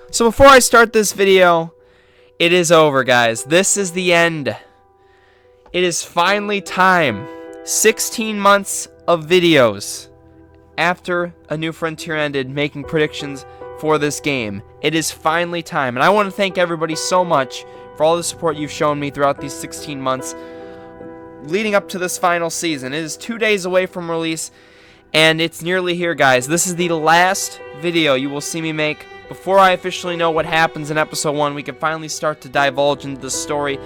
So before I start this video, it is over, guys. This is the end. It is finally time. 16 months of videos after A New Frontier ended, making predictions for this game. It is finally time. And I want to thank everybody so much for all the support you've shown me throughout these 16 months leading up to this final season. It is 2 days away from release, and it's nearly here, guys. This is the last video you will see me make before I officially know what happens in episode 1. We can finally start to divulge into the story,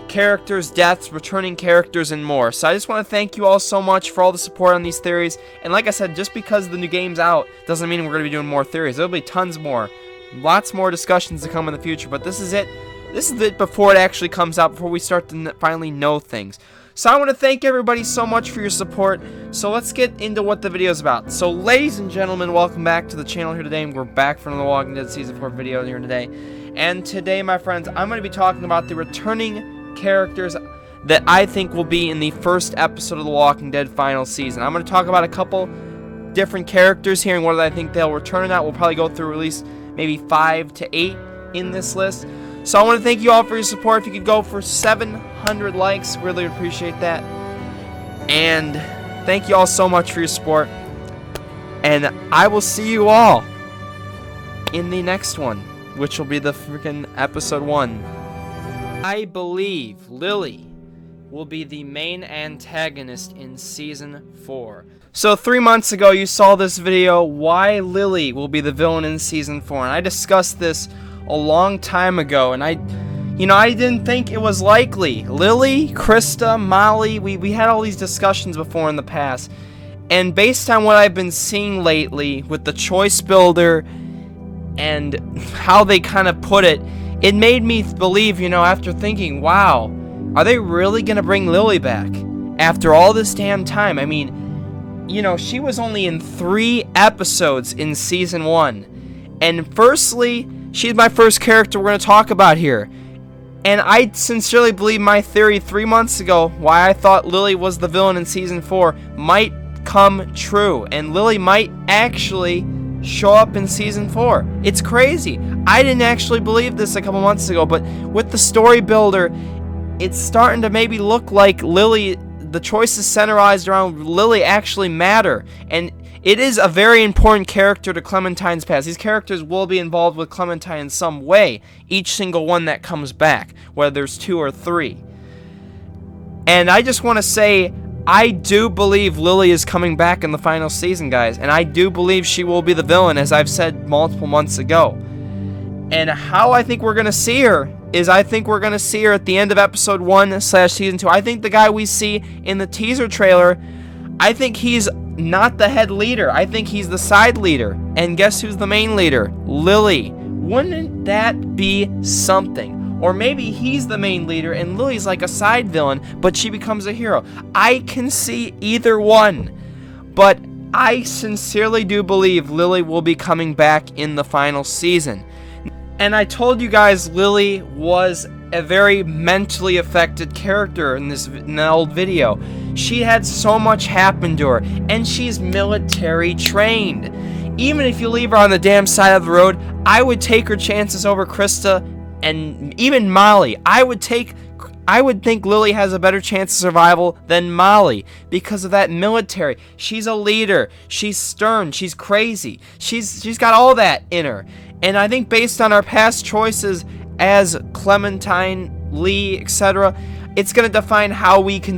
characters, deaths, returning characters, and more. So I just want to thank you all so much for all the support on these theories. And like I said, just because the new game's out doesn't mean we're going to be doing more theories. There'll be tons more, lots more discussions to come in the future. But this is it. This is it before it actually comes out, before we start to finally know things. So I want to thank everybody so much for your support. So let's get into what the video is about. So ladies and gentlemen, welcome back to the channel here today. We're back for another Walking Dead Season 4 video here today. And today, my friends, I'm going to be talking about the returning characters that I think will be in the first episode of The Walking Dead final season. I'm going to talk about a couple different characters here and whether I think they'll return or not. We'll probably go through at least maybe 5 to 8 in this list. So I want to thank you all for your support. If you could go for 700 likes, really appreciate that. And thank you all so much for your support. And I will see you all in the next one, which will be the freaking episode 1. I believe Lily will be the main antagonist in season 4. So 3 months ago you saw this video, why Lily will be the villain in season 4. And I discussed this a long time ago, and I didn't think it was likely. Lily, Krista, Molly, we had all these discussions before in the past, and based on what I've been seeing lately with the choice builder and how they kind of put it, it made me believe, after thinking, wow, are they really gonna bring Lily back after all this damn time? I mean, she was only in 3 episodes in season 1, and firstly, she's my first character we're going to talk about here. And I sincerely believe my theory 3 months ago, why I thought Lily was the villain in Season 4, might come true. And Lily might actually show up in Season 4. It's crazy. I didn't actually believe this a couple months ago, but with the story builder, it's starting to maybe look like Lily, the choices centralized around Lily actually matter. And it is a very important character to Clementine's past. These characters will be involved with Clementine in some way, each single one that comes back, whether there's 2 or 3. And I just want to say, I do believe Lily is coming back in the final season, guys. And I do believe she will be the villain, as I've said multiple months ago. And how I think we're going to see her is I think we're going to see her at the end of episode 1/season 2. I think the guy we see in the teaser trailer, I think he's not the head leader. I think he's the side leader. And guess who's the main leader? Lily. Wouldn't that be something? Or maybe he's the main leader and Lily's like a side villain, but she becomes a hero. I can see either one. But I sincerely do believe Lily will be coming back in the final season. And I told you guys Lily was a very mentally affected character in the old video. She had so much happen to her, and she's military trained. Even if you leave her on the damn side of the road, I would take her chances over Krista and even Molly. I would think Lily has a better chance of survival than Molly because of that military. She's a leader. She's stern. She's crazy. She's got all that in her. And I think based on our past choices as Clementine, Lee, etc., it's going to define how we can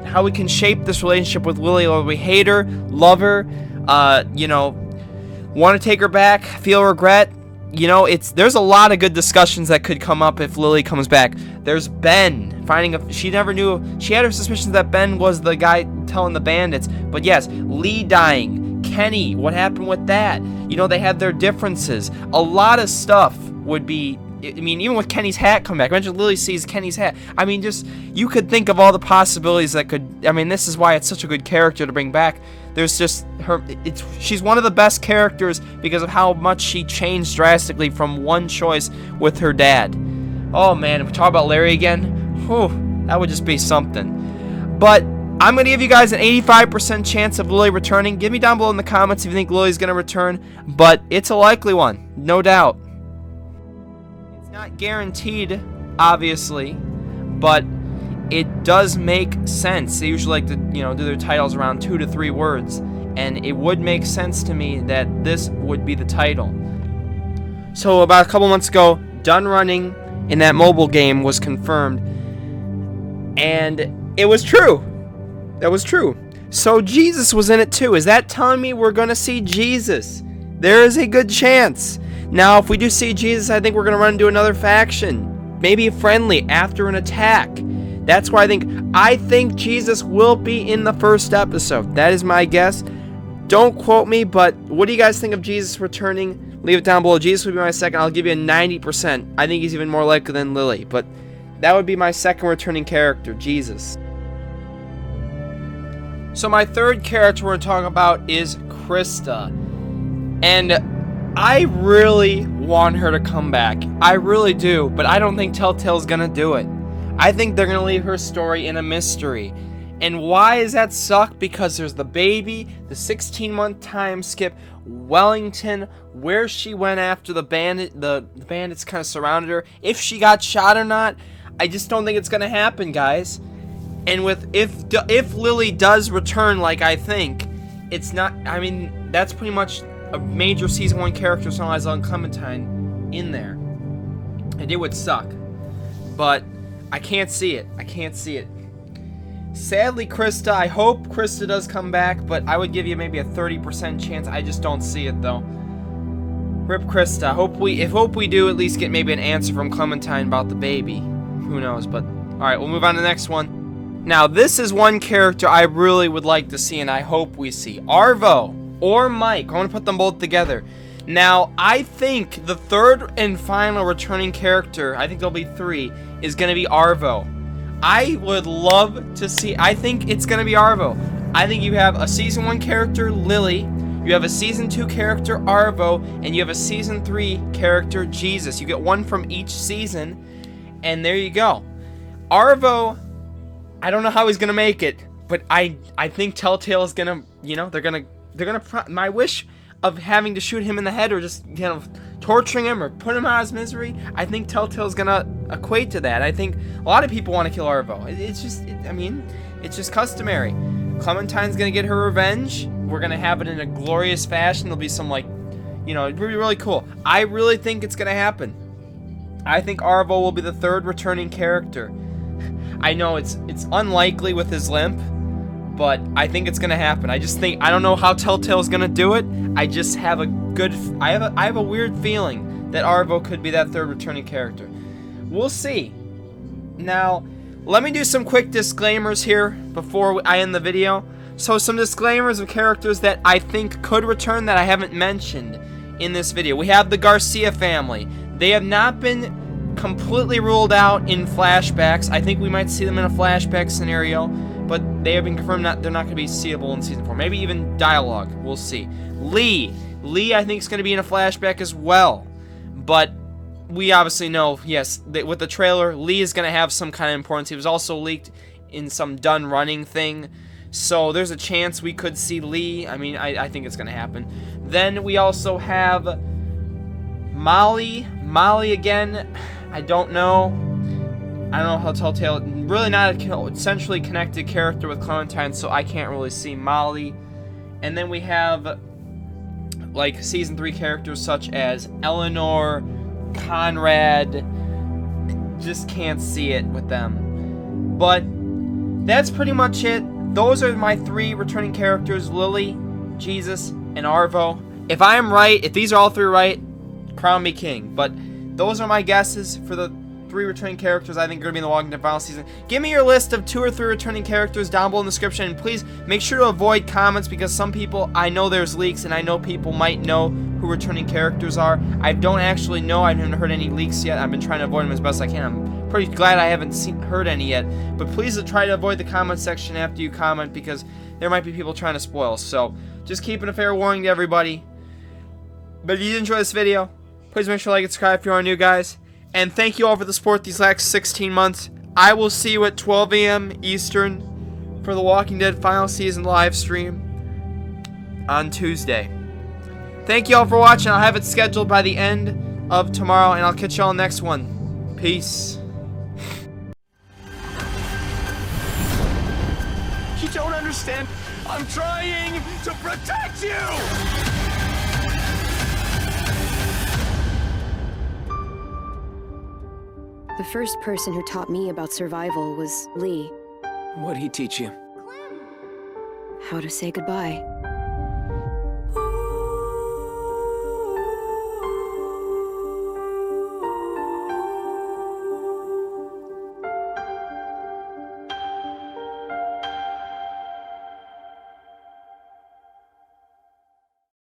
how we can shape this relationship with Lily. Whether we hate her, love her, want to take her back, feel regret. There's a lot of good discussions that could come up if Lily comes back. There's Ben she never knew, she had her suspicions that Ben was the guy telling the bandits. But yes, Lee dying, Kenny, what happened with that? They had their differences. A lot of stuff would be, even with Kenny's hat coming back. Imagine Lily sees Kenny's hat. You could think of all the possibilities that could, this is why it's such a good character to bring back. There's just she's one of the best characters because of how much she changed drastically from one choice with her dad. Oh man, if we talk about Larry again, that would just be something. But I'm going to give you guys an 85% chance of Lily returning. Give me down below in the comments if you think Lily's going to return, but it's a likely one, no doubt. Not guaranteed, obviously, but it does make sense. They usually like to, do their titles around 2 to 3 words, and it would make sense to me that this would be the title. So about a couple months ago, Done Running in that mobile game was confirmed, and it was true. That was true. So Jesus was in it too. Is that telling me we're going to see Jesus? There is a good chance. Now, if we do see Jesus, I think we're going to run into another faction. Maybe friendly after an attack. That's why I think Jesus will be in the first episode. That is my guess. Don't quote me, but what do you guys think of Jesus returning? Leave it down below. Jesus would be my second. I'll give you a 90%. I think he's even more likely than Lily, but that would be my second returning character, Jesus. So my third character we're talking about is Krista. And I really want her to come back. I really do, but I don't think Telltale's gonna do it. I think they're gonna leave her story in a mystery. And why does that suck? Because there's the baby, the 16-month time skip, Wellington, where she went after the bandits kind of surrounded her. If she got shot or not, I just don't think it's gonna happen, guys. And if Lily does return, like I think, it's not. I mean, that's pretty much a major season 1 character, so as on Clementine in there, and it would suck. But I can't see it. I can't see it. Sadly, Krista. I hope Krista does come back, but I would give you maybe a 30% chance. I just don't see it though. Rip Krista. Hope we do at least get maybe an answer from Clementine about the baby. Who knows? But all right, we'll move on to the next one. Now, this is one character I really would like to see, and I hope we see. Arvo or Mike. I want to put them both together. Now, I think the third and final returning character, I think there'll be 3, is going to be Arvo. I would love to see. I think it's going to be Arvo. I think you have a Season 1 character, Lily. You have a Season 2 character, Arvo. And you have a Season 3 character, Jesus. You get one from each season. And there you go. Arvo, I don't know how he's gonna make it, but I think Telltale is gonna, they're gonna. My wish of having to shoot him in the head or just torturing him or put him out of his misery, I think Telltale's gonna equate to that. I think a lot of people want to kill Arvo. It's just customary. Clementine's gonna get her revenge. We're gonna have it in a glorious fashion. There'll be some it'll be really cool. I really think it's gonna happen. I think Arvo will be the third returning character. I know it's unlikely with his limp, but I think it's gonna happen. I don't know how Telltale's gonna do it. I just have I have a weird feeling that Arvo could be that third returning character. We'll see. Now, let me do some quick disclaimers here before I end the video. So some disclaimers of characters that I think could return that I haven't mentioned in this video. We have the Garcia family. They have not been completely ruled out in flashbacks. I think we might see them in a flashback scenario, but they have been confirmed they're not going to be seeable in Season 4. Maybe even dialogue. We'll see. Lee, I think is going to be in a flashback as well, but we obviously know, yes, that with the trailer, Lee is going to have some kind of importance. He was also leaked in some Done Running thing, so there's a chance we could see Lee. I mean, I think it's going to happen. Then we also have Molly again. I don't know how Telltale, really not a centrally connected character with Clementine, so I can't really see Molly. And then we have Season 3 characters such as Eleanor, Conrad. Just can't see it with them. But that's pretty much it. Those are my 3 returning characters, Lily, Jesus, and Arvo. If I am right, if these are all 3 right, crown me king. But those are my guesses for the 3 returning characters I think are going to be in The Walking Dead final season. Give me your list of 2 or 3 returning characters down below in the description, and please make sure to avoid comments because some people, I know there's leaks, and I know people might know who returning characters are. I don't actually know. I haven't heard any leaks yet. I've been trying to avoid them as best I can. I'm pretty glad I haven't heard any yet. But please try to avoid the comment section after you comment because there might be people trying to spoil. So just keeping a fair warning to everybody. But if you did enjoy this video, please make sure to like and subscribe if you are new, guys. And thank you all for the support these last 16 months. I will see you at 12 a.m. Eastern for the Walking Dead final season live stream on Tuesday. Thank you all for watching. I'll have it scheduled by the end of tomorrow, and I'll catch y'all next one. Peace. You don't understand. I'm trying to protect you! The first person who taught me about survival was Lee. What'd he teach you? How to say goodbye.